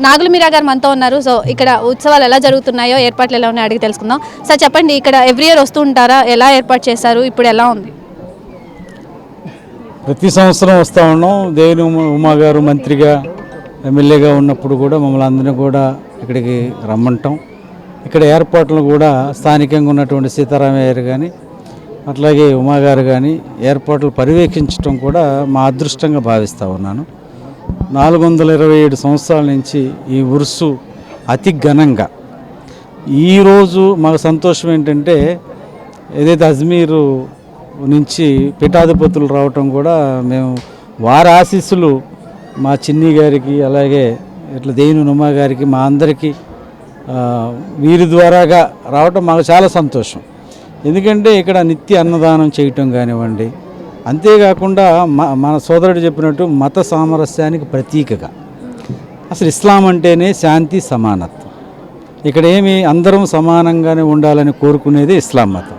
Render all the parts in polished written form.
నాగుల మీరా గారు మనతో ఉన్నారు. సో ఇక్కడ ఉత్సవాలు ఎలా జరుగుతున్నాయో, ఏర్పాట్లు ఎలా ఉన్నాయో అడిగి తెలుసుకుందాం. సార్ చెప్పండి, ఇక్కడ ఎవ్రీ ఇయర్ వస్తూ ఉంటారా? ఎలా ఏర్పాటు చేశారు? ఇప్పుడు ఎలా ఉంది? ప్రతి సంవత్సరం వస్తూ ఉన్నాం. దేవిని ఉమా గారు మంత్రిగా ఎమ్మెల్యేగా ఉన్నప్పుడు కూడా మమ్మల్ని అందరినీ కూడా ఇక్కడికి రమ్మంటాం. ఇక్కడ ఏర్పాట్లు కూడా స్థానికంగా ఉన్నటువంటి సీతారామయ్య గారు కానీ అట్లాగే ఉమా గారు కానీ ఏర్పాట్లు పర్యవేక్షించడం కూడా మా అదృష్టంగా భావిస్తూ ఉన్నాను. 427 సంవత్సరాల నుంచి ఈ ఉరుసు అతి ఘనంగా. ఈరోజు మాకు సంతోషం ఏంటంటే ఏదైతే అజ్మీరు నుంచి పీఠాధిపతులు రావటం కూడా మేము వారి ఆశీస్సులు మా చిన్ని గారికి అలాగే ఇట్లా దేవిని ఉమా గారికి మా అందరికీ వీరి ద్వారాగా రావటం మాకు చాలా సంతోషం. ఎందుకంటే ఇక్కడ నిత్య అన్నదానం చేయటం కానివ్వండి, అంతేకాకుండా మన సోదరుడు చెప్పినట్టు మత సామరస్యానికి ప్రతీకగా అసలు ఇస్లాం అంటేనే శాంతి సమానత్వం. ఇక్కడ ఏమి అందరం సమానంగానే ఉండాలని కోరుకునేది ఇస్లాం మతం.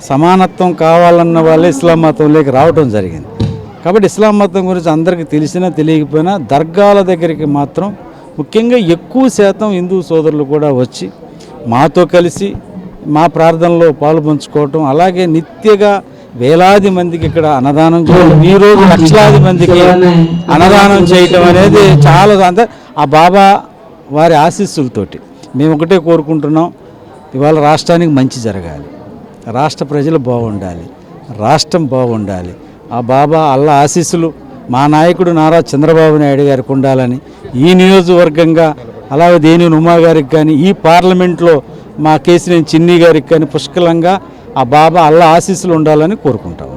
సమానత్వం కావాలన్న వాళ్ళే ఇస్లాం మతంలోకి రావటం జరిగింది. కాబట్టి ఇస్లాం మతం గురించి అందరికీ తెలిసినా తెలియకపోయినా దర్గాల దగ్గరికి మాత్రం ముఖ్యంగా ఎక్కువ శాతం హిందూ సోదరులు కూడా వచ్చి మాతో కలిసి మా ప్రార్థనలో పాలు పంచుకోవటం, అలాగే నిత్యగా వేలాది మందికి ఇక్కడ అన్నదానం చేయడం, ఈరోజు లక్షలాది మందికి అన్నదానం చేయటం అనేది చాలా అంటే ఆ బాబా వారి ఆశీస్సులతోటి మేము ఒకటే కోరుకుంటున్నాం. ఇవాళ రాష్ట్రానికి మంచి జరగాలి, రాష్ట్ర ప్రజలు బాగుండాలి, రాష్ట్రం బాగుండాలి. ఆ బాబా అల్లా ఆశీస్సులు మా నాయకుడు నారా చంద్రబాబు నాయుడు గారికి ఉండాలని ఈ నియోజకవర్గంగా, అలాగే దేవిని ఉమా గారికి కానీ ఈ పార్లమెంట్లో మా కేసినేని చిన్ని గారికి కానీ పుష్కలంగా ఆ బాబా అల్లా ఆశీస్సులు ఉండాలని కోరుకుంటాము.